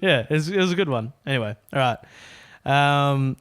Yeah, it was a good one. Anyway, all right.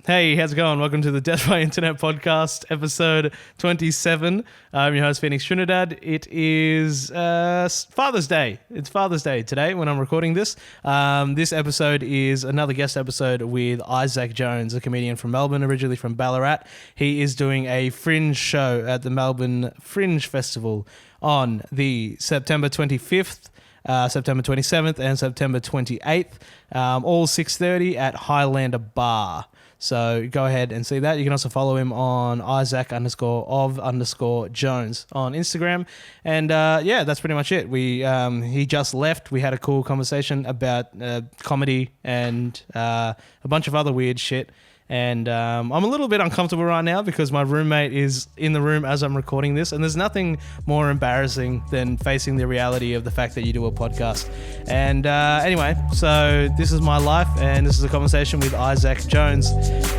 Hey, how's it going? Welcome to the Death by Internet podcast, episode 27. I'm your host, Phoenix Trinidad. It is Father's Day. It's Father's Day today when I'm recording this. This episode is another guest episode with Isaac Jones, a comedian from Melbourne, originally from Ballarat. He is doing a Fringe show at the Melbourne Fringe Festival on the September 25th. September 27th and September 28th, all 6:30 at Highlander Bar. So go ahead and see that. You can also follow him on Isaac_of_Jones on Instagram. And yeah, that's pretty much it. He just left. We had a cool conversation about comedy and a bunch of other weird shit. And I'm a little bit uncomfortable right now because my roommate is in the room as I'm recording this. And there's nothing more embarrassing than facing the reality of the fact that you do a podcast. And anyway, so this is my life and this is a conversation with Isaac Jones.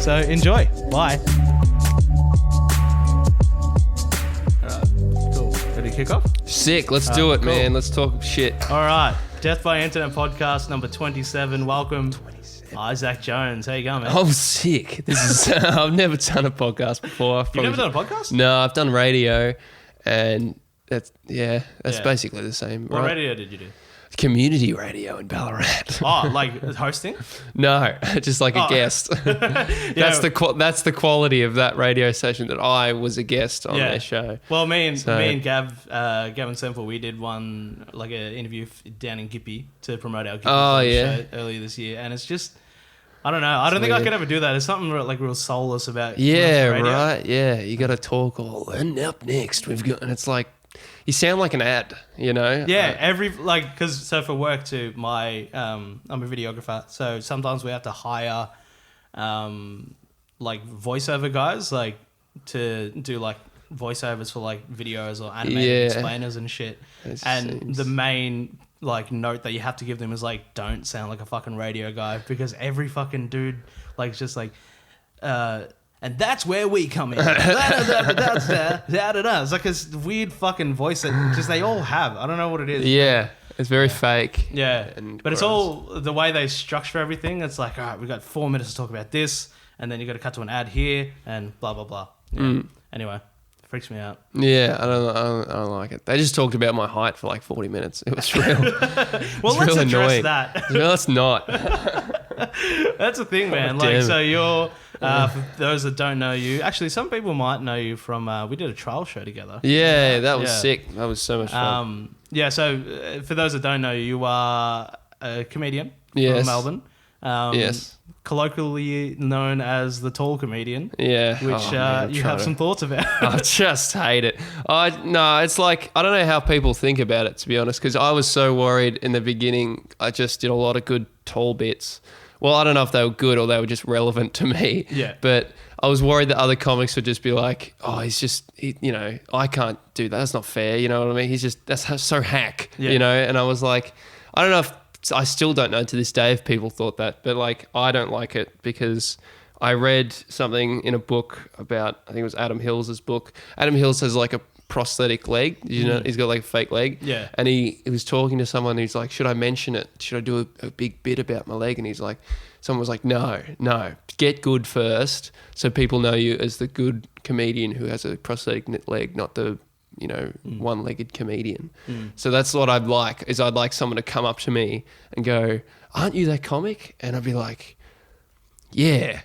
So enjoy. Bye. All right, cool. Ready to kick off? Sick. Let's do it, cool. Man. Let's talk shit. All right. Death by Internet podcast number 27. Welcome. Isaac Jones, how you going, man? Oh, sick. This is I've never done a podcast before. You've never done a podcast? No, I've done radio, and that's basically the same. What right? radio did you do? Community radio in Ballarat. Oh, like hosting? No, just like a guest. That's the quality of that radio station, that I was a guest on their show. Well, me and Gavin Semple, we did one, like an interview down in Gippy to promote our Gippy show earlier this year, and it's just, I don't know. I don't think I could ever do that. There's something like real soulless about radio. Right. Yeah, you got to talk all. And up next, we've got, and it's like you sound like an ad, you know. Yeah, because for work too, I'm a videographer, so sometimes we have to hire like voiceover guys like to do like voiceovers for like videos or animated explainers and shit. The main like note that you have to give them is like, don't sound like a fucking radio guy, because every fucking dude like is just like and that's where we come in. It's like this weird fucking voice that just they all have. I don't know what it is. Yeah, it's very fake. Yeah, but it's all the way they structure everything. It's like, all right, we've got 4 minutes to talk about this, and then you got to cut to an ad here, and blah blah blah. Yeah. Anyway. Freaks me out. Yeah, I don't like it. They just talked about my height for like 40 minutes. It was real. Well, let's address that. No, it's not. That's the thing, man. So you're, for those that don't know you, actually, some people might know you from, we did a trial show together. Yeah, that was sick. That was so much fun. So for those that don't know you are a comedian from Melbourne. Yes. Colloquially known as the tall comedian. Yeah. Which you have some thoughts about. I just hate it. It's like, I don't know how people think about it, to be honest, because I was so worried in the beginning. I just did a lot of good tall bits. Well, I don't know if they were good or they were just relevant to me. Yeah. But I was worried that other comics would just be like, oh, I can't do that. That's not fair. You know what I mean? That's so hack, you know? And I was like, I don't know if, I still don't know to this day if people thought that, but like, I don't like it because I read something in a book about, I think it was Adam Hill's book. Adam Hills has like a prosthetic leg. You know, he's got like a fake leg. Yeah. And he was talking to someone who's like, should I mention it? Should I do a big bit about my leg? And he's like, someone was like, no, get good first so people know you as the good comedian who has a prosthetic leg, not the one-legged comedian. So that's what I'd like someone to come up to me and go, aren't you that comic? And I'd be like, yeah.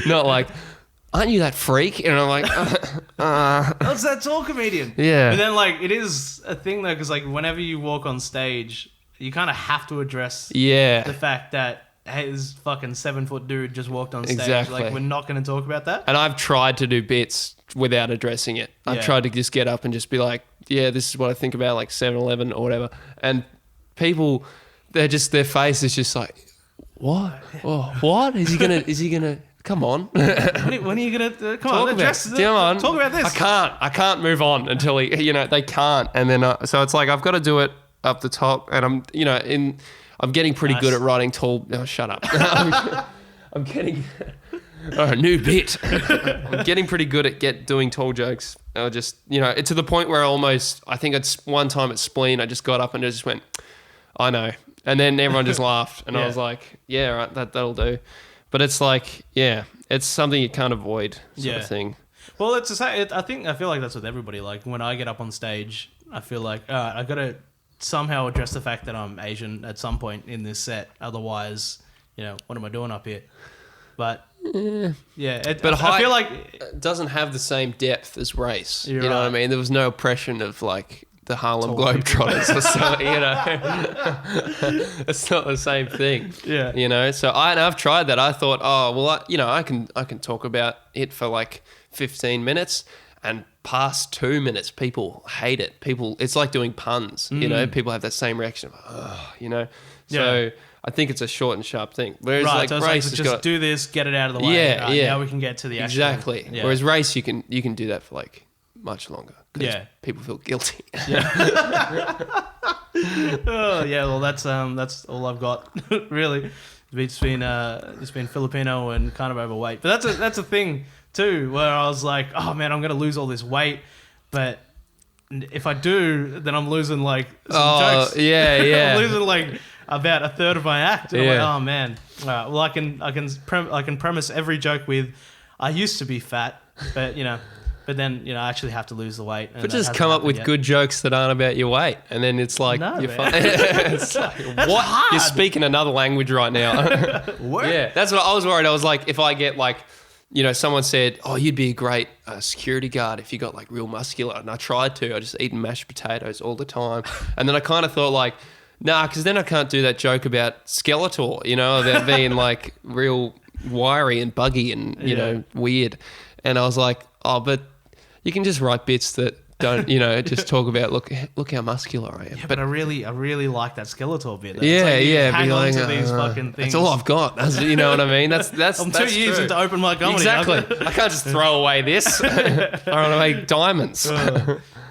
Not like, aren't you that freak? And I'm like, What's that tall comedian? Yeah. But then like, it is a thing though, because like whenever you walk on stage, you kind of have to address the fact that, hey, this fucking 7-foot dude just walked on stage. Exactly. Like, we're not going to talk about that. And I've tried to do bits without addressing it. I've tried to just get up and just be like, yeah, this is what I think about like 7-Eleven or whatever. And people, their face is just like, what? Oh, what? Is he gonna, come on. When are you going to, come on, talk about this. I can't move on until they can't. And then, so it's like, I've got to do it up the top, and I'm getting pretty good at writing tall. Oh, shut up. I'm getting a new bit. I'm getting pretty good at doing tall jokes. Just to the point where I think it's one time at Spleen, I just got up and I just went, I know. And then everyone just laughed. And I Yeah. was like, yeah, right, that'll do. But it's like, yeah, it's something you can't avoid sort of thing. Well, it's the same. I feel like that's with everybody. Like when I get up on stage, I feel like, all right, I got to somehow address the fact that I'm Asian at some point in this set. Otherwise, what am I doing up here? But yeah, I feel like it doesn't have the same depth as race. You're you know right. what I mean? There was no oppression of like the Harlem Tall Globetrotters or something, It's not the same thing. Yeah. So I've tried that. I thought, oh, well, I can talk about it for like 15 minutes, and past 2 minutes, people hate it. It's like doing puns, people have that same reaction of, So I think it's a short and sharp thing. Whereas Right, like so it's race like, has just got, do this, get it out of the way. Yeah, right, yeah. Now we can get to the actual... exactly. Yeah. Whereas race, you can do that for like much longer. 'Cause Yeah. people feel guilty. Oh, yeah, well, that's all I've got, really. It's been Filipino and kind of overweight. But that's a thing, too, where I was like, oh, man, I'm going to lose all this weight. But if I do, then I'm losing, like, some jokes. Yeah. I'm losing, like, about a third of my act. And I'm Yeah. like, oh, man. All right, well, I can premise every joke with, I used to be fat, but, But then, I actually have to lose the weight. But just come up with good jokes that aren't about your weight. And then it's like, No, you're man. fine. It's like, what? hard. You're speaking another language right now. What? Yeah, that's what I was worried. I was like, if I get like, someone said, oh, you'd be a great security guard if you got like real muscular. And I tried to. I just eaten mashed potatoes all the time. And then I kind of thought like, nah, because then I can't do that joke about Skeletor, about being like real wiry and buggy and, weird. And I was like, oh, but you can just write bits that don't, just talk about look how muscular I am. Yeah, but I really like that Skeletor bit. Though. Yeah, you yeah. Hang be on like, to these fucking things. That's all I've got. You know what I mean? That's I'm that's 2 years true. into open mic comedy. Exactly. I can't just throw away this. I want to make diamonds.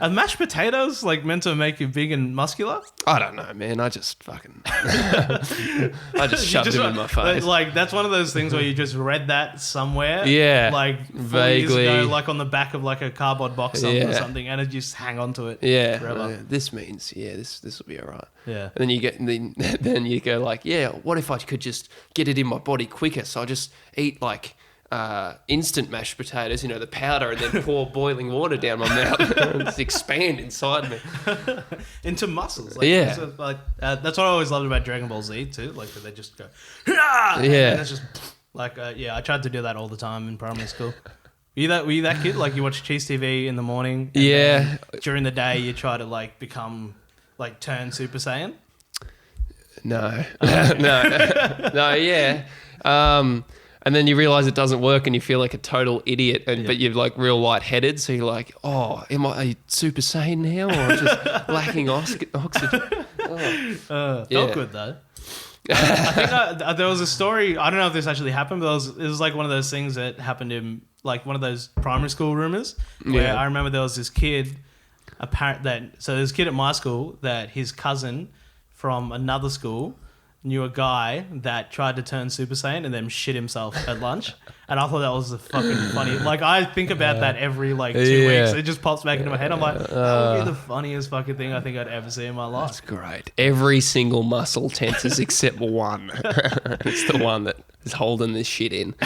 Are mashed potatoes like meant to make you big and muscular? I don't know, man. I just fucking, I just shoved them in my face. Like that's one of those things where you just read that somewhere. Yeah, like 4 vaguely. years ago, like on the back of like a cardboard box or Yeah. something, and it just hang on to it. Yeah, forever. this means this will be all right. Yeah. And then you get then you go like, yeah, what if I could just get it in my body quicker? So I just eat like instant mashed potatoes, the powder, and then pour boiling water down my mouth and just expand inside me. Into muscles. Like, Yeah. so, like that's what I always loved about Dragon Ball Z too. Like that they just go, "Hurrah!" Yeah. And it's just like, I tried to do that all the time in primary school. Were you that kid? Like you watch Cheese TV in the morning. And Yeah. then during the day, you try to like become like turn Super Saiyan. No, no, yeah. And then you realize it doesn't work, and you feel like a total idiot. But you're like real lightheaded, so you're like, "Oh, am I a Super Saiyan now, or just lacking oxygen?" Oh. Felt good though. I think there was a story. I don't know if this actually happened, but it was like one of those things that happened in like one of those primary school rumors. Where Yeah. I remember there was this kid, so there's a kid at my school that his cousin from another school knew a guy that tried to turn Super Saiyan and then shit himself at lunch. And I thought that was a fucking funny. Like, I think about that every, like, 2 weeks. It just pops back into my head. I'm like, that would be the funniest fucking thing I think I'd ever see in my life. That's great. Every single muscle tenses except one. It's the one that is holding this shit in.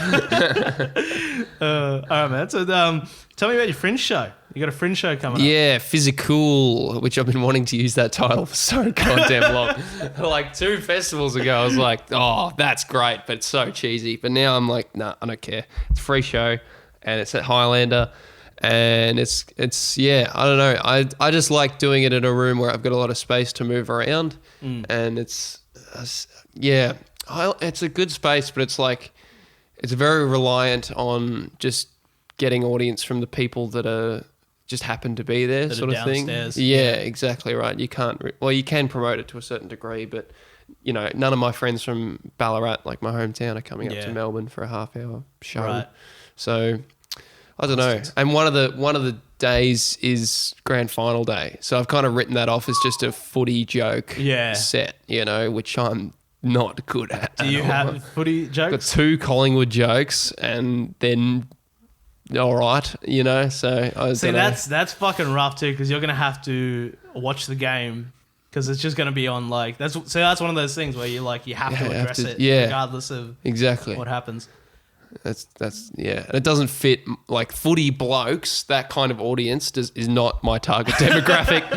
All right, man. So tell me about your Fringe show. You got a Fringe show coming up. Yeah, Physicool, which I've been wanting to use that title for so goddamn long. Like 2 festivals ago, I was like, oh, that's great, but it's so cheesy. But now I'm like, nah, I don't care. It's a free show, and it's at Highlander, and it's yeah, I don't know. I just like doing it in a room where I've got a lot of space to move around, and it's a good space, but it's like, it's very reliant on just getting audience from the people that are just happen to be there, That sort are of thing. downstairs. Yeah, exactly right. You can't, you can promote it to a certain degree, but none of my friends from Ballarat, like my hometown, are coming up to Melbourne for a half-hour show. Right. So I don't know. And one of the days is grand final day, so I've kind of written that off as just a footy joke set, which I'm not good at. Do you have footy Got jokes? 2 Collingwood jokes, and then all right, so I See, don't know. that's fucking rough too, because you're gonna have to watch the game because it's just going to be on like that's one of those things where you like you have to address it regardless of exactly what happens. That's and it doesn't fit like footy blokes. That kind of audience is not my target demographic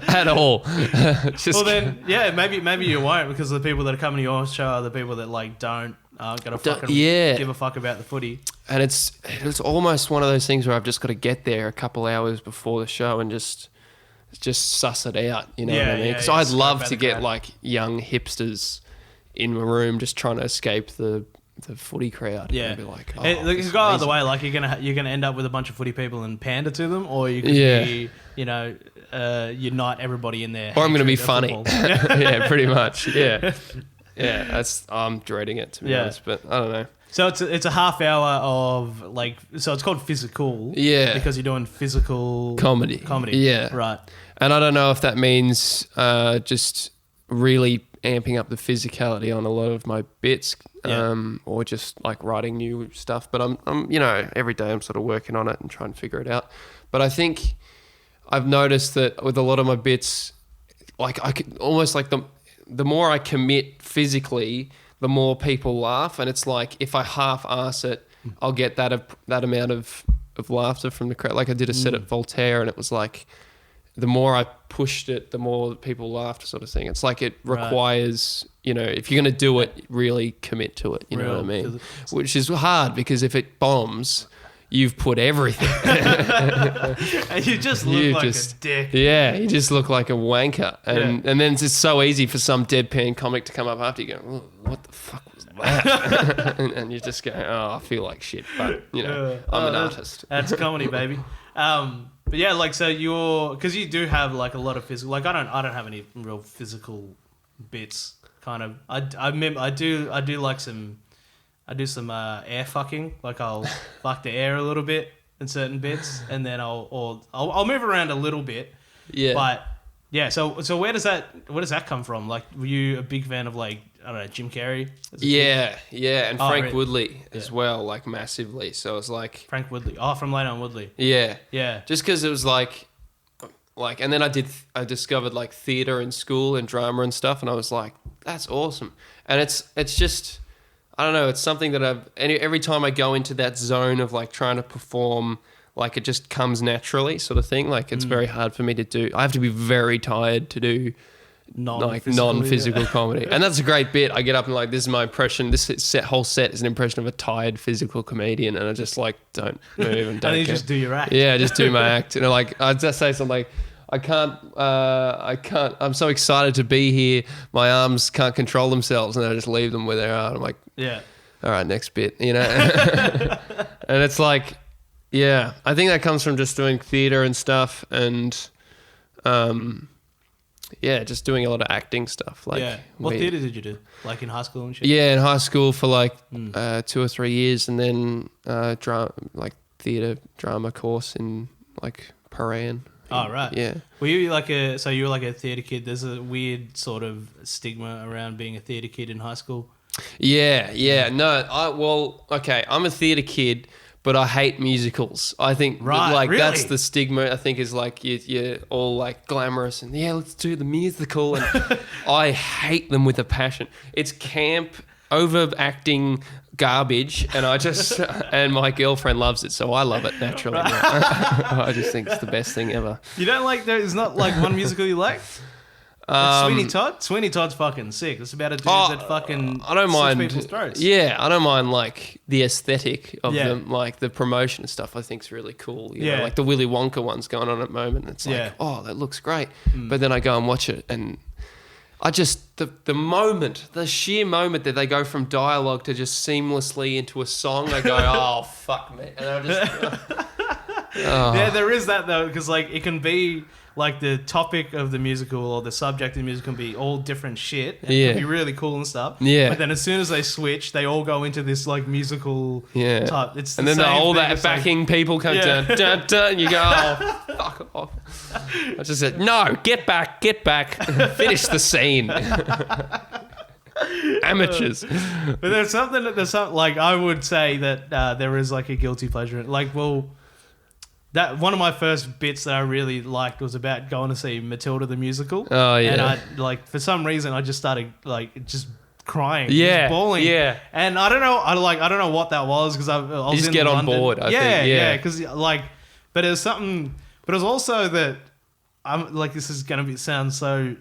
at all. Well then, maybe you won't, because the people that are coming to your show are the people that like aren't gonna fucking give a fuck about the footy. And it's almost one of those things where I've just got to get there a couple hours before the show and just suss it out. You know what I mean? Because I'd love to get like young hipsters in my room just trying to escape the footy crowd. And be like, it can go either way. Like you're gonna end up with a bunch of footy people and pander to them, or you could be, unite everybody in there. Or I'm gonna be funny. Yeah, pretty much. Yeah. I'm dreading it, to be honest, but I don't know. So it's a half hour of like, so it's called Physicool. Yeah. Because you're doing physical comedy. Yeah. Right. And I don't know if that means just really amping up the physicality on a lot of my bits, or just like writing new stuff. But I'm every day I'm sort of working on it and trying to figure it out. But I think I've noticed that with a lot of my bits, like I could almost like the more I commit physically, the more people laugh. And it's like if I half-ass it, I'll get that amount of laughter from the crowd. Like I did a set at Voltaire, and it was like the more I pushed it, the more people laughed, sort of thing. It's like it requires, if you're going to do it, really commit to it. You know what I mean? Which is hard, because if it bombs, you've put everything. And you just look like a dick. Yeah, you just look like a wanker. And then it's so easy for some deadpan comic to come up after you go, what the fuck was that? and you just go, I feel like shit. But, I'm an artist. That's comedy, baby. But yeah, like, so because you do have like a lot of physical, like I don't have any real physical bits, kind of. I do like some air fucking, like I'll fuck the air a little bit in certain bits, and then I'll move around a little bit. Yeah. But yeah, so where does that come from? Like, were you a big fan of like, I don't know, Jim Carrey? Yeah, and Frank Woodley as well, like massively. So it's like Frank Woodley. From Late on Woodley. Yeah. Yeah. Just because it was like, and then I discovered like theatre in school and drama and stuff, and I was like, that's awesome. And it's just, I don't know, it's something that every time I go into that zone of like trying to perform, like it just comes naturally, sort of thing. Like it's very hard for me to do. I have to be very tired to do non-physical comedy. And that's a great bit. I get up and like, this is my impression. This whole set is an impression of a tired physical comedian, and I just like don't move and don't. And you just do your act. Yeah, just do my act. And like I just say something like, I can't. I'm so excited to be here. My arms can't control themselves, and I just leave them where they are. I'm like, yeah. All right, next bit. And it's like, yeah, I think that comes from just doing theatre and stuff, and just doing a lot of acting stuff. Like, what theatre did you do? Like in high school and shit? Yeah, in high school for like 2 or 3 years, and then theatre drama course in like Paran. Oh, right. Yeah. Were you like a theatre kid? There's a weird sort of stigma around being a theatre kid in high school. Yeah. No, I'm a theatre kid, but I hate musicals. I think that's the stigma. I think is like you're all like glamorous and let's do the musical, and I hate them with a passion. It's camp, overacting garbage, and I just and my girlfriend loves it, so I love it naturally. I just think it's the best thing ever. You don't like there's not like one musical you like? Sweeney Todd? Sweeney Todd's fucking sick. It's about a dude that fucking I don't mind people's throats. Yeah, I don't mind like the aesthetic of them, like the promotion and stuff. I think is really cool. You know, like the Willy Wonka one's going on at the moment. It's like, that looks great. But then I go and watch it, and I just the sheer moment that they go from dialogue to just seamlessly into a song, I go, oh fuck me, and I just yeah, there is that though, because like it can be like the topic of the musical or the subject of the musical can be all different shit. And it can be really cool and stuff. Yeah. But then as soon as they switch, they all go into this like musical type. It's and then all that backing people come dun dun dun. You go, oh fuck off. I just said, no, get back, finish the scene. Amateurs. But there's something like I would say that there is like a guilty pleasure. Like, well, that one of my first bits that I really liked was about going to see Matilda the musical. Oh, yeah. And I like for some reason I just started like just crying, Yeah, just bawling. yeah. And I don't know what that was because I was just in get on London. board, I think. Yeah. Because like, but it was something. But it was also that I'm like, this is gonna sound so.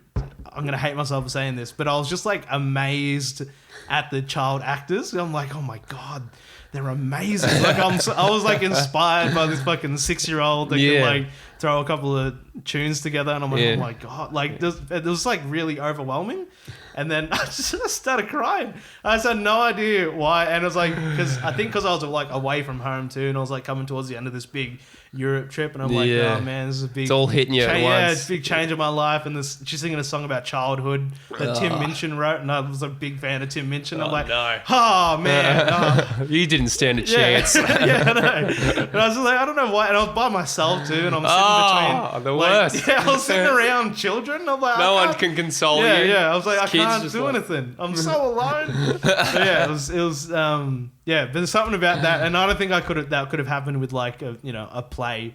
I'm gonna hate myself for saying this, but I was just like amazed at the child actors. I'm like, oh my god, they're amazing. Like I was like inspired by this fucking 6-year-old that can like throw a couple of tunes together, and I'm like, oh my god, like it was like really overwhelming. And then I just started crying. I just had no idea why, and it was like because I was like away from home too, and I was like coming towards the end of this big Europe trip, and I'm like, oh man, this is a big. It's all hitting you at once. Yeah, it's a big change in my life, and she's singing a song about childhood that Tim Minchin wrote, and I was a big fan of Tim Minchin. I'm like, oh man, you didn't stand a chance. Yeah, I know. And I was like, I don't know why, and I was by myself too, and I'm sitting between the worst. Yeah, I was sitting around children. I'm like, no one can console you. Yeah, I was like, I can't do anything. I'm so alone. But yeah, it was yeah, but there's something about that, and I don't think that could have happened with like a play.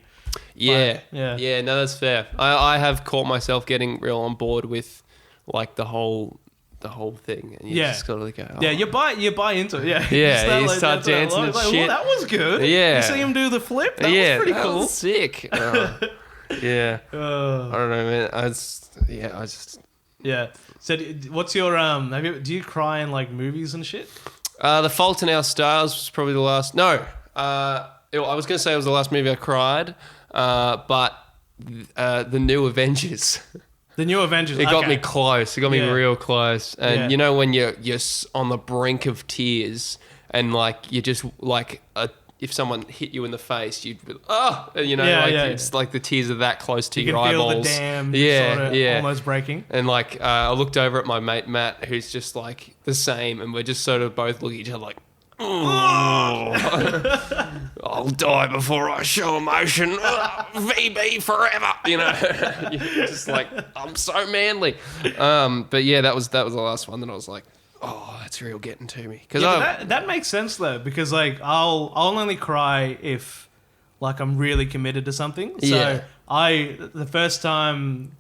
Yeah, but, yeah. No, that's fair. I have caught myself getting real on board with like the whole thing, and you just gotta go. Oh. Yeah, you buy into it. Yeah, you start dancing and like, shit. Well, that was good. Yeah, you see him do the flip. That was pretty cool. Was sick. Yeah, I don't know, man. I just. Yeah. So, what's your do you cry in like movies and shit? The Fault in Our Stars was probably the last. No, I was going to say it was the last movie I cried, but the New Avengers. The New Avengers. It got me close. It got me real close. And you know when you're on the brink of tears, and like you just like if someone hit you in the face, you'd be, it's like the tears are that close to your eyeballs. You can feel the dam almost breaking. And like I looked over at my mate Matt, who's just like the same, and we're just sort of both looking at each other like, I'll die before I show emotion. VB forever. You're just like, I'm so manly. But yeah, that was the last one that I was like, oh, that's real getting to me. Because that makes sense though, because like I'll only cry if like I'm really committed to something. So the first time,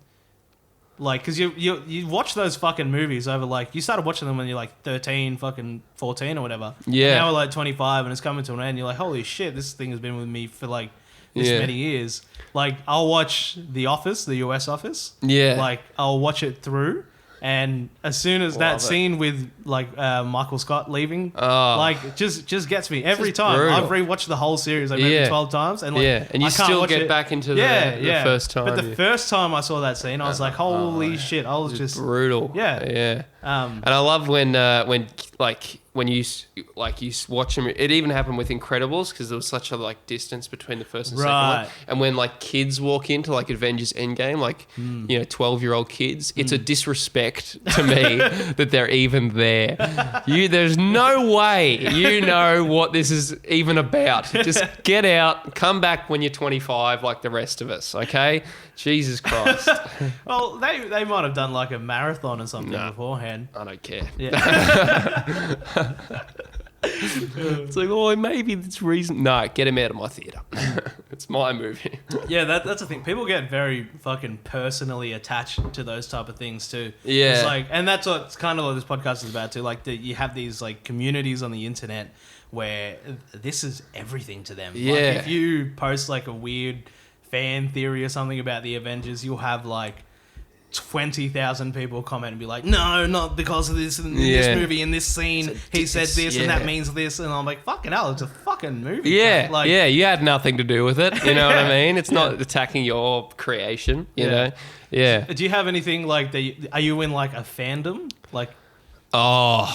like, because you watch those fucking movies over like you started watching them when you're like 13, fucking 14 or whatever. Yeah. And now we're like 25 and it's coming to an end. You're like, holy shit, this thing has been with me for like this many years. Like I'll watch The Office, the US Office. Yeah. Like I'll watch it through. And as soon as that scene with like Michael Scott leaving, like just gets me every time. Brutal. I've rewatched the whole series like maybe 12 times, and like and you still get back into the first time. But the first time I saw that scene, I was like, holy shit! I was just brutal. Yeah. And I love when you watch them. It even happened with Incredibles because there was such a like distance between the first and second one. And when like kids walk into like Avengers Endgame, like 12-year-old kids, it's a disrespect to me that they're even there. There's no way you know what this is even about. Just get out, come back when you're 25, like the rest of us. Okay, Jesus Christ. Well, they might have done like a marathon or something beforehand. I don't care. Yeah. It's like, oh, maybe it's reason. No, get him out of my theatre. It's my movie. Yeah, that's the thing. People get very fucking personally attached to those type of things too. Yeah. It's like, and that's what kind of what this podcast is about too. Like, you have these like communities on the internet where this is everything to them. Yeah. Like, if you post like a weird fan theory or something about the Avengers, you'll have like 20,000 people comment and be like, no, not because of this in this movie, in this scene, he said this and that means this, and I'm like, fucking hell, it's a fucking movie. Yeah, like, you had nothing to do with it. You know what I mean? It's not attacking your creation. You know? Yeah. Do you have anything like that? Are you in like a fandom? Like, not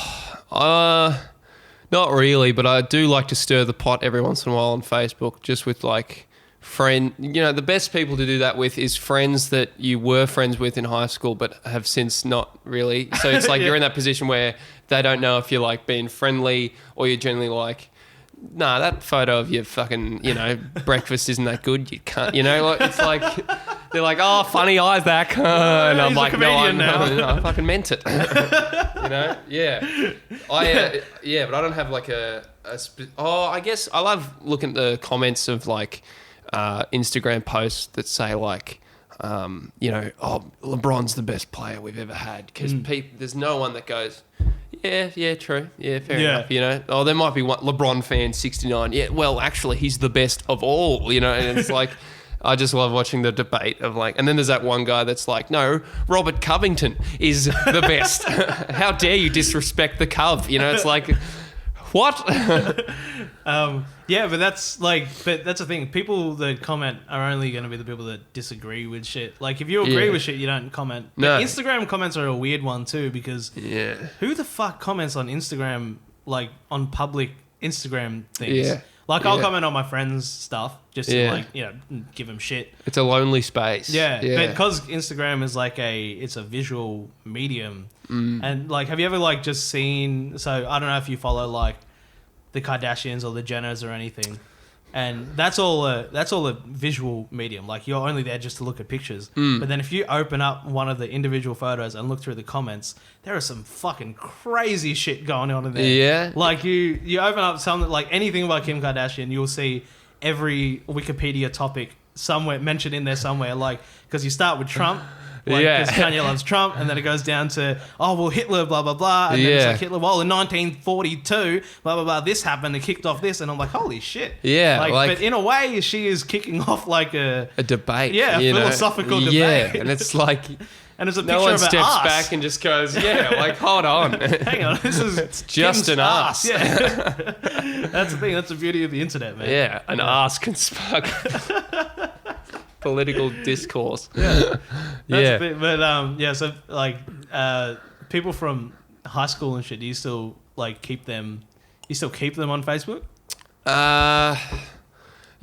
really, but I do like to stir the pot every once in a while on Facebook, just with like the best people to do that with is friends that you were friends with in high school but have since not really. So it's like you're in that position where they don't know if you're like being friendly or you're generally like, nah, that photo of your fucking, breakfast isn't that good. You can't, like, it's like, they're like, oh, funny Isaac. And I'm like, no, I fucking meant it. Yeah. But I don't have like I guess I love looking at the comments of like, Instagram posts that say like, oh, LeBron's the best player we've ever had, because there's no one that goes, yeah, true, yeah, fair enough, Oh, there might be one LeBron fan 69. Yeah, well, actually, he's the best of all, and it's like. I just love watching the debate of like, and then there's that one guy that's like, no, Robert Covington is the best. How dare you disrespect the Cov? It's like, what? Yeah, but that's the thing. People that comment are only going to be the people that disagree with shit. Like, if you agree with shit, you don't comment. But no. Instagram comments are a weird one too, because who the fuck comments on Instagram, like on public Instagram things? Yeah. Like, I'll comment on my friends' stuff just to, give them shit. It's a lonely space. Yeah. But because Instagram is it's a visual medium. And, like, have you ever, like, just seen... So, I don't know if you follow, like, the Kardashians or the Jenners or anything. And that's all a visual medium. Like, you're only there just to look at pictures. But then if you open up one of the individual photos and look through the comments, there is some fucking crazy shit going on in there. Yeah. Like, you open up something, like anything about Kim Kardashian, you'll see every Wikipedia topic somewhere mentioned in there somewhere. Like, because you start with Trump. Because Kanye loves Trump, and then it goes down to, Hitler, blah, blah, blah. And then it's like Hitler, in 1942, blah, blah, blah, this happened, it kicked off this. And I'm like, holy shit. Yeah. But in a way, she is kicking off like a debate. Yeah, a philosophical debate. Yeah, and it's like... And it's a picture no one of steps ass. back and just goes, hold on. Hang on, this is it's just an ass. Yeah. That's the thing, that's the beauty of the internet, man. Yeah, an ass can spark political discourse. Yeah. That's a bit, but so like people from high school and shit, do you still like keep them on Facebook?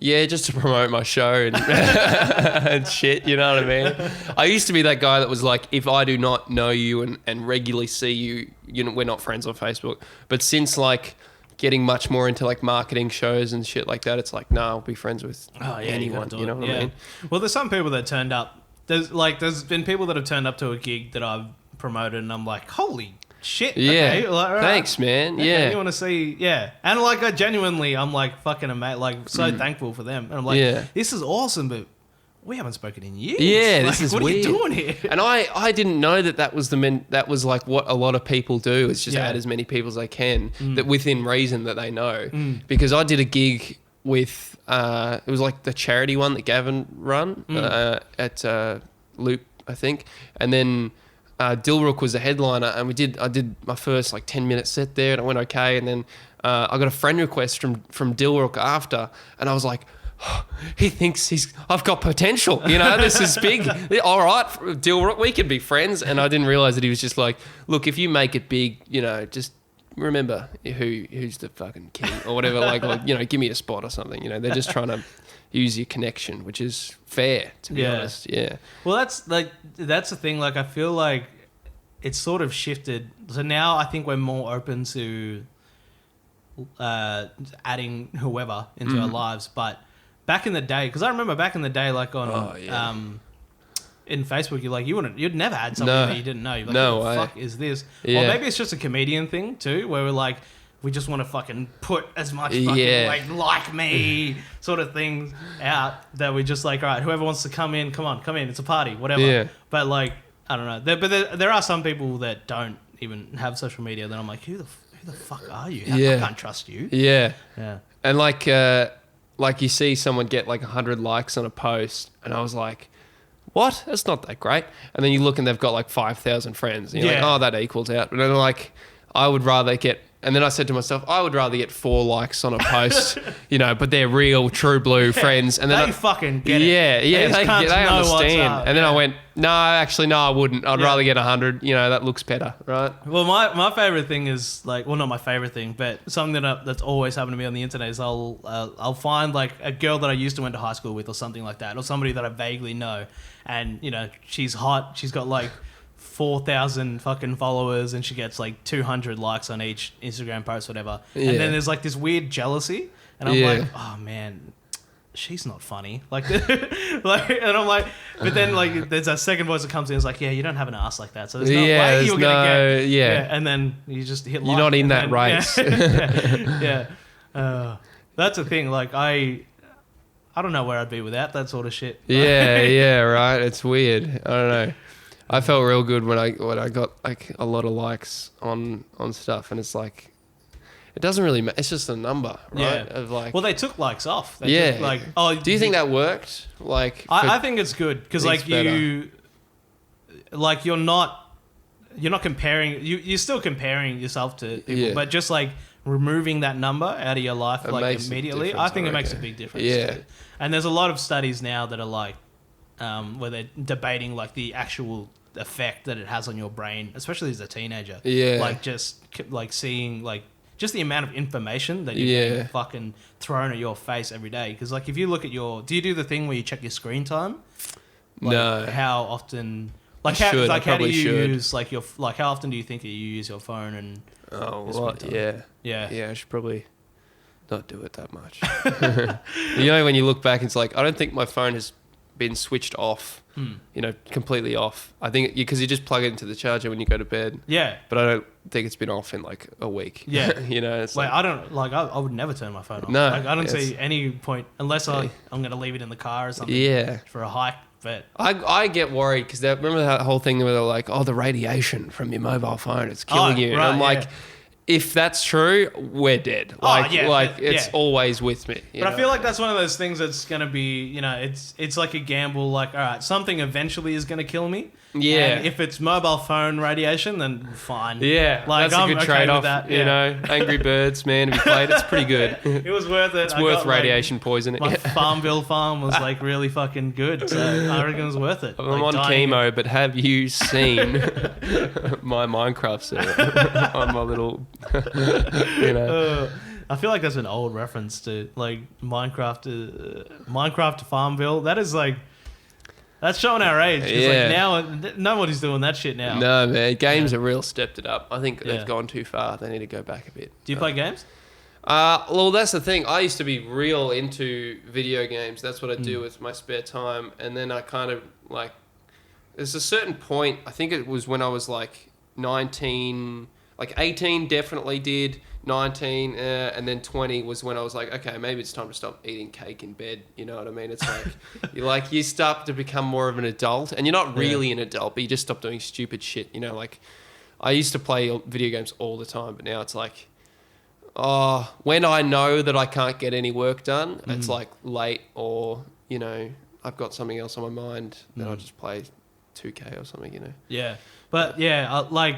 Yeah, just to promote my show and, and shit, you know what I mean? I used to be that guy that was like, if I do not know you and regularly see you, we're not friends on Facebook. But since like getting much more into like marketing shows and shit like that, it's like, no, I'll be friends with anyone, you know what I mean? Well, there's some people that turned up. There's been people that have turned up to a gig that I've promoted and I'm like, holy shit. Yeah. Okay, like, thanks, man. Okay, yeah. You want to see, and like I'm like fucking amazed, like so thankful for them. And I'm like, this is awesome, but we haven't spoken in years. Yeah, like, this is what weird. What are you doing here? And I didn't know that was that was like what a lot of people do, is just add as many people as they can that within reason that they know. Because I did a gig with it was like the charity one that Gavin run at Loop, I think, and then Dilrook was the headliner, and I did my first like 10-minute set there, and it went okay, and then I got a friend request from Dilrook after, and I was like, he thinks I've got potential, this is big. All right, Dilrook, we can be friends. And I didn't realize that he was just like, look, if you make it big, just remember who's the fucking king or whatever, like give me a spot or something. They're just trying to use your connection, which is fair, to be honest. Yeah. Well, that's the thing. Like, I feel like it's sort of shifted. So now I think we're more open to adding whoever into our lives. But back in the day, because I remember back in the day, like on in Facebook, you'd never add something that you didn't know. You're like, what the fuck is this? Yeah. Or maybe it's just a comedian thing too, where we're like, we just want to fucking put as much fucking like me sort of things out that we just like, all right, whoever wants to come in, it's a party, whatever. Yeah. But like, I don't know. There are some people that don't even have social media that I'm like, who the fuck are you? I can't trust you. Yeah. Yeah. And like you see someone get like 100 likes on a post, and I was like, what? That's not that great. And then you look and they've got like 5,000 friends. And you're like, oh, that equals out. But then like, I would rather get... And then I said to myself, I would rather get 4 likes on a post, but they're real, true blue friends. And then they fucking get it. Yeah, they understand. And then I went, no, I wouldn't. I'd rather get 100. That looks better, right? Well, my favorite thing is like, well, not my favorite thing, but something that's always happened to me on the internet is I'll find like a girl that I used to went to high school with or something like that, or somebody that I vaguely know, and she's hot. She's got like 4,000 fucking followers, and she gets like 200 likes on each Instagram post, whatever. And then there's like this weird jealousy, and I'm like, oh man, she's not funny. Like, and I'm like, but then like there's a second voice that comes in, it's like, yeah, you don't have an ass like that, so there's no way you're gonna get. And then you just hit like. You're not in that race. That's the thing. Like I I don't know where I'd be without that sort of shit. Yeah, right. It's weird. I don't know. I felt real good when I got like a lot of likes on stuff, and it's like it doesn't really matter. It's just a number, right? Yeah. Of like, Well, they took likes off. Yeah. Took, like, oh, do you think that worked? Like, I think it's good because like you're not comparing. You're still comparing yourself to people, Yeah. but just like removing that number out of your life It like makes a immediately, difference, I think I it makes a reckon. big difference. Yeah. Too. And there's a lot of studies now that are like where they're debating like the actual effect that it has on your brain, especially as a teenager. Yeah. Like just like seeing like just the amount of information that you're Yeah. getting fucking thrown at your face every day. Because like if you look at do you do the thing where you check your screen time? Like, No. How often? Like I how? should. Like I how do probably you should. use like your like? How often do you think that you use your phone and? Oh, This well, one time. yeah. Yeah. Yeah, I should probably not do it that much. You know, when you look back, it's like, I don't think my phone has been switched off, you know, completely off. I think because you just plug it into the charger when you go to bed. Yeah. But I don't think it's been off in like a week. Yeah. You know, it's Like like, I don't like I would never turn my phone off. No, Like I don't yes. see any point unless I'm going to leave it in the car or something. yeah. For a hike, but I get worried because remember that whole thing where they're like, oh, the radiation from your mobile phone, it's killing you. And right, I'm like, yeah. if that's true, we're dead. Like, yeah, it's yeah. always with me. you But know? I feel like that's one of those things that's going to be, you know, it's like a gamble. Like, all right, something eventually is going to kill me. Yeah. And if it's mobile phone radiation, then fine. Yeah, Like, that's a I'm good okay trade-off. with that, You yeah. know, Angry Birds, man, have you played? It's pretty good. It was worth it. It's I worth got, like, radiation poisoning. my Farmville farm was like really fucking good, so I reckon it was worth it. I'm Like, on dying- chemo, but have you seen my Minecraft server on my little, you know? I feel like that's an old reference to like Minecraft Farmville. That is like that's showing our age. 'Cause, Yeah. like now nobody's doing that shit now. No, man, games are real stepped it up. I think Yeah. they've gone too far. They need to go back a bit. Do you play games? Well, that's the thing. I used to be real into video games. That's what I Mm. do with my spare time. And then I kind of like, there's a certain point, I think it was when I was like 19, like 18 definitely did, 19, and then 20 was when I was like, okay, maybe it's time to stop eating cake in bed. You know what I mean? It's like, you start to become more of an adult, and you're not really an adult, but you just stop doing stupid shit. You know, like I used to play video games all the time, but now it's like, oh, when I know that I can't get any work done, it's like late, or, you know, I've got something else on my mind, then I'll just play 2K or something, you know. Yeah, but yeah, like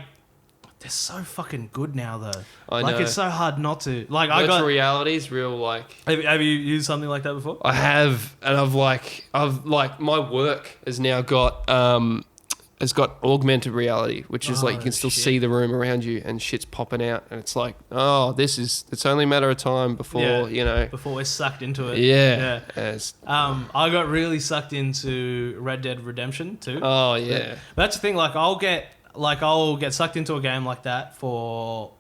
they're so fucking good now though. I like know. it's so hard not to. Like Virtual reality is real, like, Have you used something like that before? I have, and I've like my work has now got has got augmented reality, which is like you can still shit. see the room around you and shit's popping out, and it's like, oh, it's only a matter of time before, you know. Before we're sucked into it. Yeah. It's- I got really sucked into Red Dead Redemption too. oh yeah. That's the thing. Like I'll get sucked into a game like that for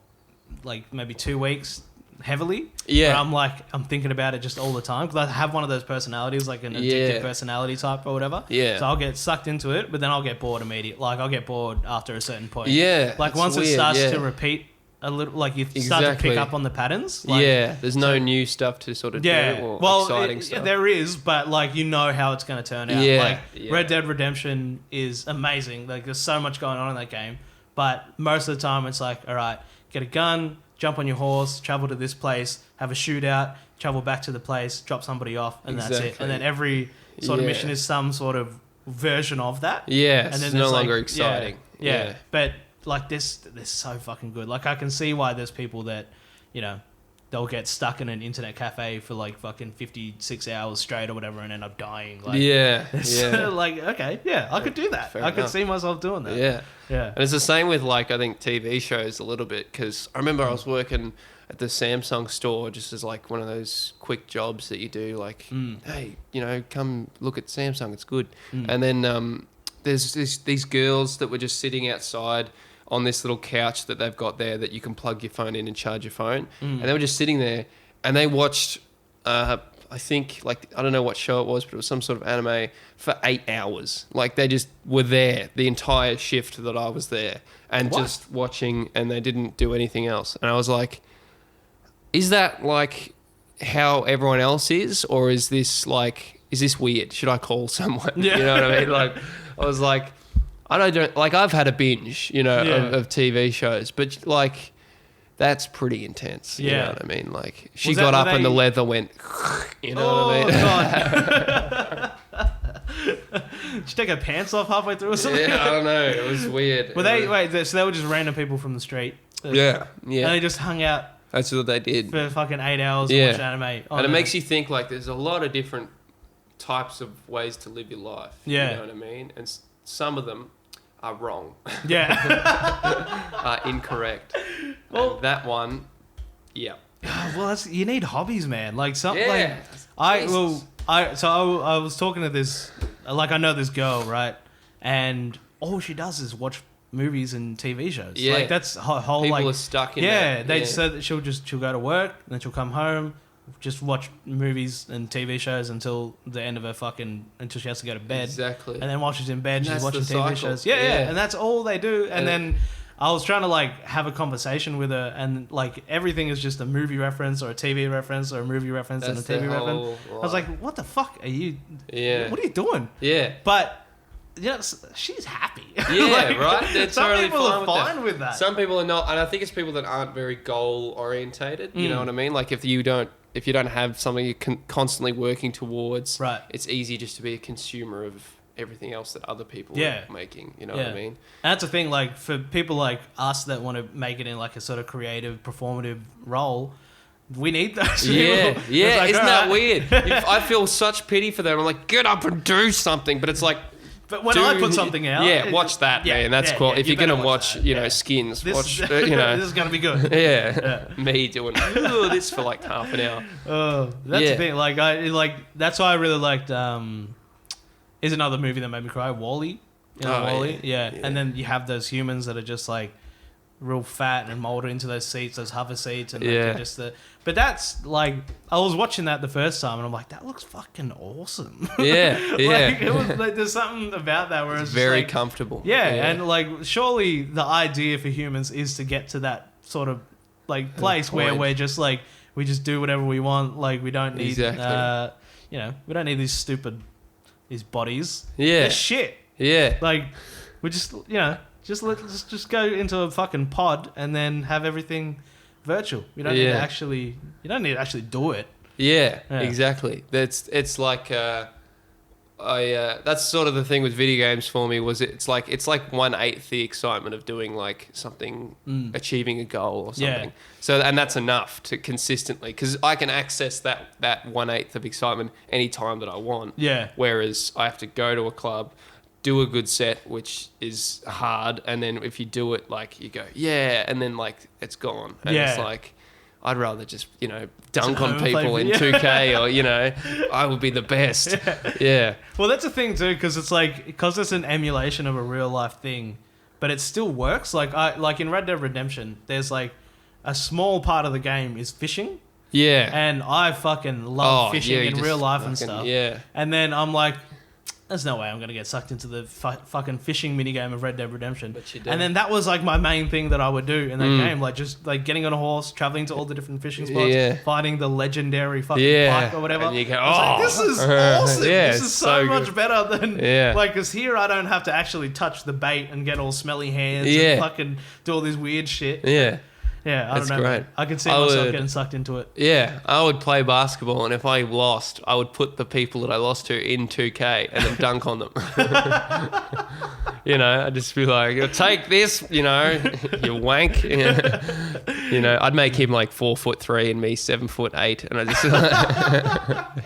like maybe 2 weeks heavily. Yeah. But I'm thinking about it just all the time because I have one of those personalities, like an addictive Yeah. personality type or whatever. Yeah. So I'll get sucked into it, but then I'll get bored immediately. Like I'll get bored after a certain point. Yeah, Like it's once it weird, starts yeah. to repeat a little, like you start to Exactly. pick up on the patterns. Like, Yeah, there's no new stuff to sort of do or exciting stuff. there is, but like you know how it's going to turn out. Yeah, Like yeah. Red Dead Redemption is amazing. Like there's so much going on in that game, but most of the time it's like, all right, get a gun, jump on your horse, travel to this place, have a shootout, travel back to the place, drop somebody off, and that's it. Exactly. And then every sort of Yeah. mission is some sort of version of that. Yeah, And it's then no there's, like, longer exciting. Yeah. But like this so fucking good. Like I can see why there's people that, you know, they'll get stuck in an internet cafe for like fucking 56 hours straight or whatever and end up dying. Like, Yeah, it's yeah. like, okay, yeah, I could do that. Fair I could enough. see myself doing that. Yeah. Yeah. And it's the same with, like, I think TV shows a little bit, because I remember I was working at the Samsung store just as like one of those quick jobs that you do, like, hey, you know, come look at Samsung, it's good. And then there's these girls that were just sitting outside on this little couch that they've got there that you can plug your phone in and charge your phone. And they were just sitting there and they watched, I think, like, I don't know what show it was, but it was some sort of anime for 8 hours. Like, they just were there the entire shift that I was there and just watching, and they didn't do anything else. And I was like, is that like, how everyone else is, or is this weird? Should I call someone? Yeah. You know what I mean? Like, I was like, I don't like, I've had a binge, you know, of TV shows, but like, that's pretty intense. You know what I mean? Like, she got up and the leather went, you know what I mean? God. Did she take her pants off halfway through or something? Yeah, I don't know. It was weird. So they were just random people from the street. Yeah. And they just hung out That's what they did. for fucking 8 hours and watched anime. And it makes you think, like, there's a lot of different types of ways to live your life. Yeah. You know what I mean? And some of them are wrong. Yeah. Are incorrect. Well, and that one, yeah. Well, you need hobbies, man. Like something Yeah. I was talking to this, like, I know this girl, right? And all she does is watch movies and TV shows. Yeah. Like, that's her whole, People like, are stuck in yeah, that. they said that she'll go to work, and then she'll come home, just watch movies and TV shows until the end of until she has to go to bed. Exactly. And then while she's in bed, she's watching TV cycle. shows. Yeah. And that's all they do. And then I was trying to, like, have a conversation with her, and, like, everything is just a movie reference or a TV reference or a movie reference and a TV reference. I was like, what the fuck are you... Yeah. What are you doing? Yeah. But... yeah, she's happy. Yeah, like, right? They're some totally people are fine with that. Some people are not, and I think it's people that aren't very goal orientated. You know what I mean? Like, if you don't have something you're constantly working towards, right, it's easy just to be a consumer of everything else that other people are making. You know what I mean? And that's the thing. Like, for people like us that want to make it in, like, a sort of creative, performative role, we need those people. Yeah. Like, isn't that weird? I feel such pity for them. I'm like, get up and do something, but it's like. But when I put something out... watch that, man. That's cool. If you're going to watch, Skins, watch, This is going to be good. Yeah. Me doing this for like half an hour. That's the thing. Like, that's why I really liked... is another movie that made me cry. WALL-E. You know WALL-E? Yeah. And then you have those humans that are just, like, real fat and molded into those seats, those hover seats. And like, just but that's, like... I was watching that the first time, and I'm like, that looks fucking awesome. Yeah, Like, it was, like, there's something about that where it's very just, like, comfortable. Yeah, and, like, surely the idea for humans is to get to that sort of, like, place where we're just, like, we just do whatever we want. Like, we don't need, we don't need these bodies. Yeah. They're shit. Yeah. Like, we just, let's just go into a fucking pod and then have everything virtual. You don't need to actually do it. Yeah, exactly. It's like that's sort of the thing with video games for me. Was it's like 1/8 the excitement of doing like something, achieving a goal or something. Yeah. So and that's enough to consistently, because I can access that 1/8 of excitement anytime that I want. Yeah. Whereas I have to go to a club, do a good set, which is hard, and then if you do it, like, you go, and then, like, it's gone. And it's like, I'd rather just, dunk on people in 2K or, I would be the best. Yeah. Well, that's the thing, too, because it's like, because it's an emulation of a real life thing, but it still works. Like in Red Dead Redemption, there's, like, a small part of the game is fishing. Yeah. And I fucking love fishing in real life and stuff. Yeah. And then I'm like, there's no way I'm going to get sucked into the fucking fishing minigame of Red Dead Redemption. But you do. And then that was, like, my main thing that I would do in that game. Like, just, like, getting on a horse, traveling to all the different fishing spots, finding the legendary fucking pike or whatever. And you go, like, this is awesome. Yeah, this is so much good. better than... Like, because here I don't have to actually touch the bait and get all smelly hands and fucking do all this weird shit. Yeah. Yeah, I don't know. Great. I can see myself getting sucked into it. Yeah, I would play basketball, and if I lost, I would put the people that I lost to in 2K and then dunk on them. I'd just be like, take this, you wank. I'd make him like 4'3" and me 7'8", and I just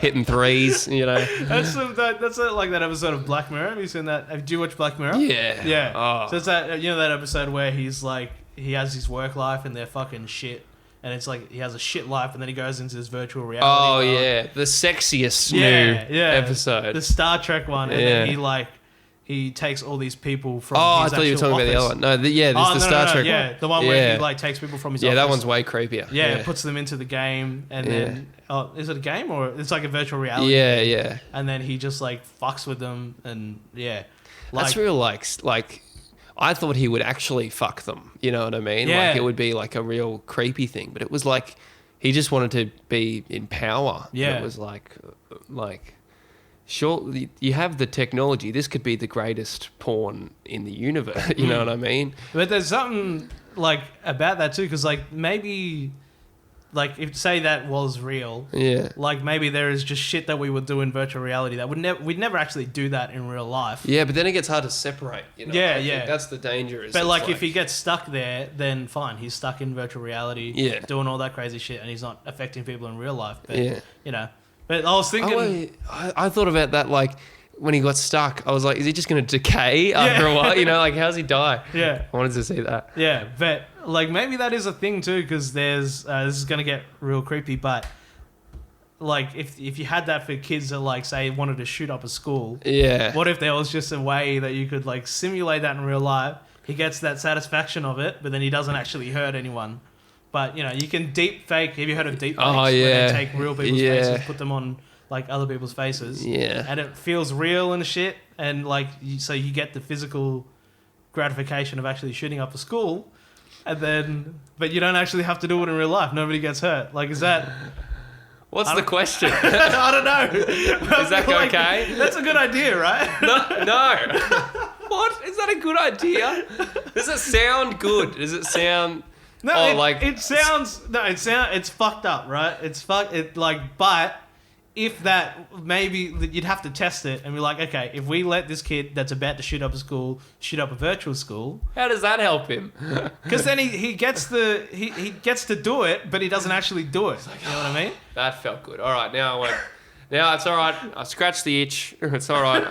hitting threes. That's like that episode of Black Mirror. Have you seen that? Do you watch Black Mirror? Yeah. Yeah. Oh. So it's that that episode where he's like, he has his work life and they're fucking shit. And it's like he has a shit life and then he goes into this virtual reality. Oh, world. yeah. The sexiest new episode. The Star Trek one. And then he takes all these people from his I thought you were talking office. about the other one. No, this is the Star Trek one. Yeah, the one where he like takes people from his office. Yeah, that one's way creepier. Yeah, puts them into the game and then... is it a game or... It's like a virtual reality game. Yeah. And then he just like fucks with them and That's real like... I thought he would actually fuck them. You know what I mean? Yeah. Like, it would be like a real creepy thing. But it was like he just wanted to be in power. Yeah. It was like, sure, you have the technology. This could be the greatest porn in the universe. You know what I mean? But there's something like about that too, because like maybe, like if say that was real, Yeah. like maybe there is just shit that we would do in virtual reality that we'd never actually do that in real life. Yeah, but then it gets hard to separate. You know? Yeah, I think yeah. that's the danger. Is But it's like if he gets stuck there, then fine, he's stuck in virtual reality, Yeah. doing all that crazy shit, and he's not affecting people in real life. But Yeah. you know, but I was thinking, I thought about that, like when he got stuck, I was like, is he just going to decay after a while? You know, like how's he die? yeah, I wanted to see that. yeah, but like maybe that is a thing too, because there's this is gonna get real creepy, but like if you had that for kids that like say wanted to shoot up a school, Yeah. what if there was just a way that you could like simulate that in real life? He gets that satisfaction of it, but then he doesn't actually hurt anyone. But you know, you can deep fake. Have you heard of deep fakes? Oh, Where yeah. they take real people's Yeah. faces, put them on like other people's faces, Yeah. and it feels real and shit. And like, so you get the physical gratification of actually shooting up a school, and then, but you don't actually have to do it in real life. Nobody gets hurt. Like, is that? What's the question? I don't know. Is that Like, okay? That's a good idea, right? No. What? Is that a good idea? Does it sound good? Does it sound... No, Oh, it's fucked up, right? But if that, maybe you'd have to test it and be like, okay, if we let this kid that's about to shoot up a school shoot up a virtual school, How does that help him? because then he gets he gets to do it, but he doesn't actually do it. You know what I mean? That felt good. All right, now I won't. Now it's all right. I scratched the itch. It's all right.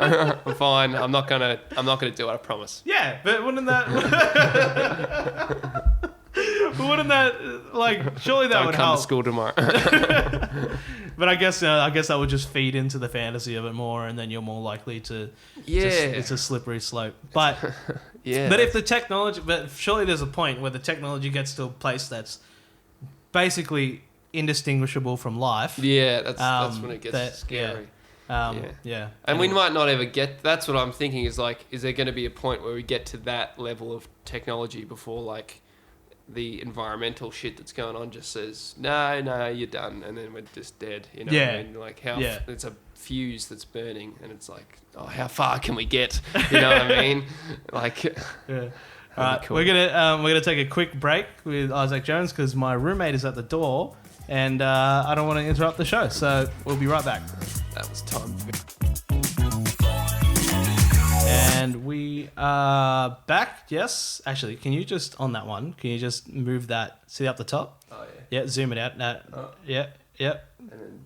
I'm fine. I'm not gonna do it. I promise. Yeah, but wouldn't that? Wouldn't that like? Surely that Don't would come help. to school tomorrow. But I guess that would just feed into the fantasy of it more, and then you're more likely to. Yeah. It's a slippery slope. But Yeah. but if the technology, but surely there's a point where the technology gets to a place that's basically indistinguishable from life. Yeah, that's when it gets that- scary. Yeah. And Anyway. we might not ever get. That's what I'm thinking. Is like, is there going to be a point where we get to that level of technology before like the environmental shit that's going on just says no, you're done, and then we're just dead. You know what I mean? Like how it's a fuse that's burning, and it's like, oh, how far can we get? You know what I mean? Like, Yeah. All right, cool. we're gonna take a quick break with Isaac Jones because my roommate is at the door, and I don't want to interrupt the show, so we'll be right back. that was time. And we are back. Yes, actually, can you just on that one? Can you just move that? See up the top? Oh yeah. Yeah, zoom it out. Yeah. And then,